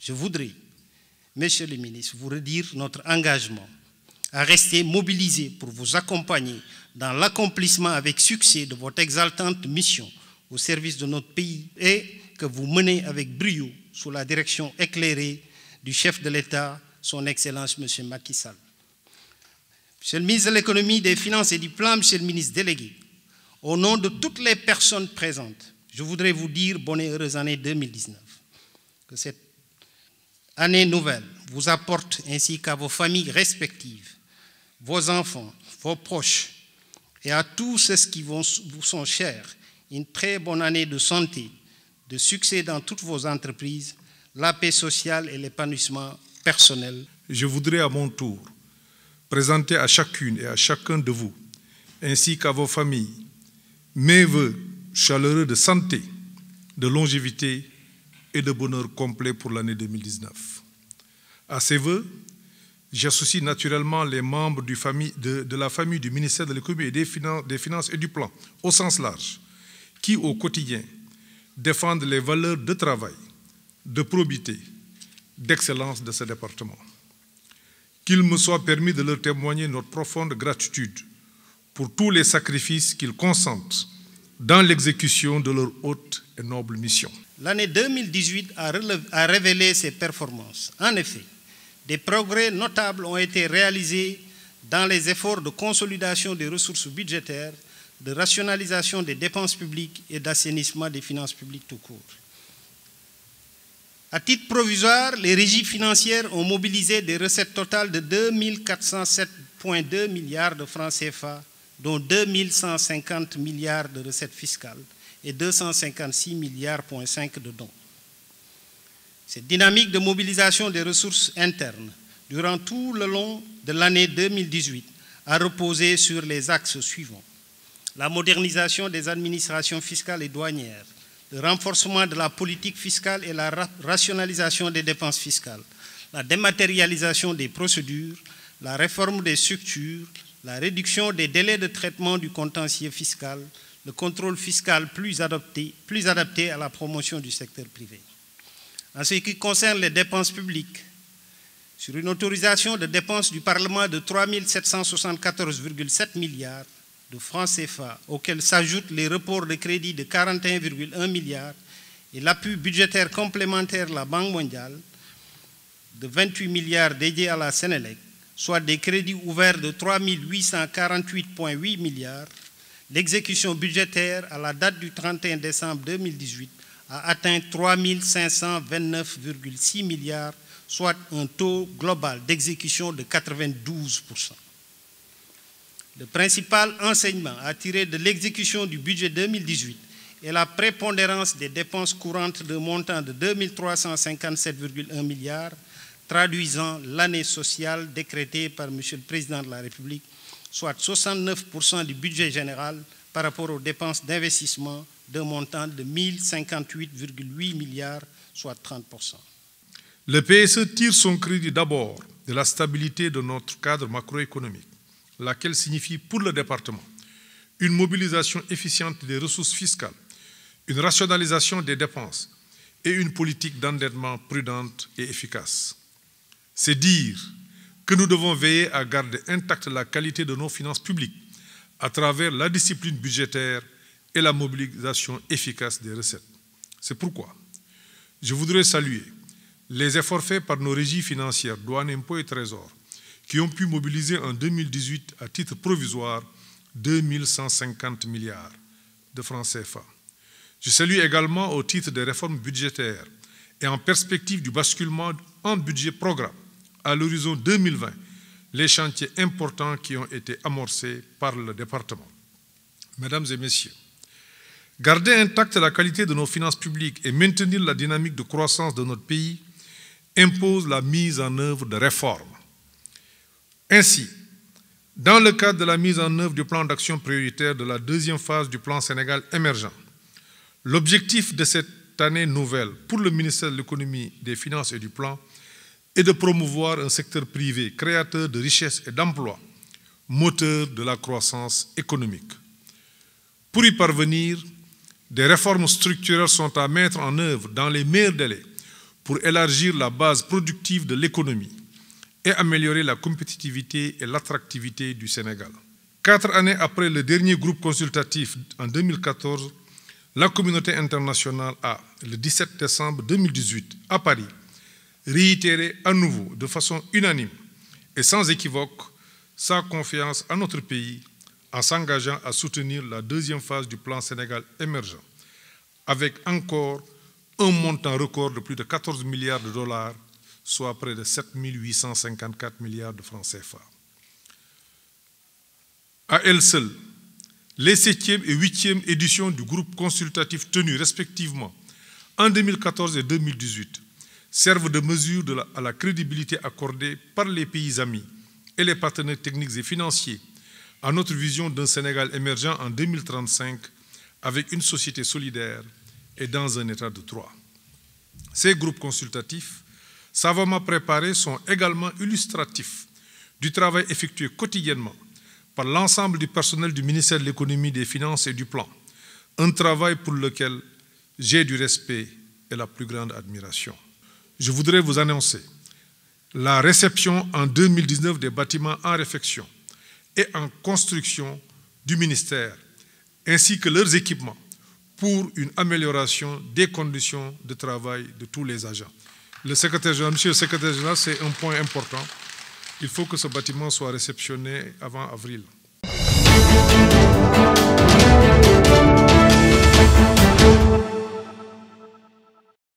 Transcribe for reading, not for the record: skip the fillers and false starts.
Je voudrais, Monsieur le ministre, vous redire notre engagement à rester mobilisés pour vous accompagner dans l'accomplissement avec succès de votre exaltante mission au service de notre pays et que vous menez avec brio sous la direction éclairée du chef de l'État, son Excellence M. Macky Sall. Monsieur le ministre de l'Économie, des Finances et du Plan, Monsieur le ministre délégué, au nom de toutes les personnes présentes, je voudrais vous dire bonne et heureuse année 2019. Que cette année nouvelle vous apporte, ainsi qu'à vos familles respectives, vos enfants, vos proches et à tous ceux qui vous sont chers, une très bonne année de santé, de succès dans toutes vos entreprises, la paix sociale et l'épanouissement personnel. Je voudrais à mon tour présenter à chacune et à chacun de vous, ainsi qu'à vos familles, mes vœux chaleureux de santé, de longévité et de bonheur complet pour l'année 2019. À ces vœux, j'associe naturellement les membres de la famille du ministère de l'Économie et des Finances et du Plan, au sens large, qui au quotidien défendent les valeurs de travail, de probité, d'excellence de ce département. Qu'il me soit permis de leur témoigner notre profonde gratitude pour tous les sacrifices qu'ils consentent dans l'exécution de leur haute et noble mission. L'année 2018 a révélé ses performances. En effet, des progrès notables ont été réalisés dans les efforts de consolidation des ressources budgétaires, de rationalisation des dépenses publiques et d'assainissement des finances publiques tout court. À titre provisoire, les régies financières ont mobilisé des recettes totales de 2 407,2 milliards de francs CFA, dont 2 150 milliards de recettes fiscales et 256,5 milliards de dons. Cette dynamique de mobilisation des ressources internes durant tout le long de l'année 2018 a reposé sur les axes suivants: la modernisation des administrations fiscales et douanières, le renforcement de la politique fiscale et la rationalisation des dépenses fiscales, la dématérialisation des procédures, la réforme des structures, la réduction des délais de traitement du contentieux fiscal, le contrôle fiscal plus adapté à la promotion du secteur privé. En ce qui concerne les dépenses publiques, sur une autorisation de dépenses du Parlement de 3 774,7 milliards de francs CFA, auxquels s'ajoutent les reports de crédit de 41,1 milliards et l'appui budgétaire complémentaire de la Banque mondiale de 28 milliards dédiés à la Sénélec, soit des crédits ouverts de 3 848,8 milliards, l'exécution budgétaire à la date du 31 décembre 2018 a atteint 3 529,6 milliards, soit un taux global d'exécution de 92%. Le principal enseignement à tirer de l'exécution du budget 2018 est la prépondérance des dépenses courantes d'un montant de 2 357,1 milliards, traduisant l'année sociale décrétée par M. le Président de la République, soit 69% du budget général par rapport aux dépenses d'investissement d'un montant de 1 058,8 milliards, soit 30%. Le PSE tire son crédit d'abord de la stabilité de notre cadre macroéconomique, laquelle signifie pour le département une mobilisation efficiente des ressources fiscales, une rationalisation des dépenses et une politique d'endettement prudente et efficace. C'est dire que nous devons veiller à garder intacte la qualité de nos finances publiques à travers la discipline budgétaire et la mobilisation efficace des recettes. C'est pourquoi je voudrais saluer les efforts faits par nos régies financières, douanes, impôts et trésors, qui ont pu mobiliser en 2018 à titre provisoire 2 150 milliards de francs CFA. Je salue également au titre des réformes budgétaires et en perspective du basculement en budget programme à l'horizon 2020, les chantiers importants qui ont été amorcés par le département. Mesdames et messieurs, garder intacte la qualité de nos finances publiques et maintenir la dynamique de croissance de notre pays impose la mise en œuvre de réformes. Ainsi, dans le cadre de la mise en œuvre du plan d'action prioritaire de la deuxième phase du plan Sénégal émergent, l'objectif de cette année nouvelle pour le ministère de l'Économie, des Finances et du Plan est de promouvoir un secteur privé créateur de richesses et d'emplois, moteur de la croissance économique. Pour y parvenir, des réformes structurelles sont à mettre en œuvre dans les meilleurs délais pour élargir la base productive de l'économie et améliorer la compétitivité et l'attractivité du Sénégal. 4 années après le dernier groupe consultatif en 2014, la communauté internationale a, le 17 décembre 2018, à Paris, réitéré à nouveau, de façon unanime et sans équivoque, sa confiance à notre pays en s'engageant à soutenir la deuxième phase du plan Sénégal émergent, avec encore un montant record de plus de 14 milliards de dollars, soit près de 7 854 milliards de francs CFA. À elles seules, les 7e et 8e éditions du groupe consultatif tenus respectivement en 2014 et 2018 servent de mesure à la crédibilité accordée par les pays amis et les partenaires techniques et financiers à notre vision d'un Sénégal émergent en 2035 avec une société solidaire et dans un état de droit. Ces groupes consultatifs, savamment préparés, sont également illustratifs du travail effectué quotidiennement par l'ensemble du personnel du ministère de l'Économie, des Finances et du Plan, un travail pour lequel j'ai du respect et la plus grande admiration. Je voudrais vous annoncer la réception en 2019 des bâtiments en réfection et en construction du ministère, ainsi que leurs équipements, pour une amélioration des conditions de travail de tous les agents. Monsieur le secrétaire général, c'est un point important. Il faut que ce bâtiment soit réceptionné avant avril.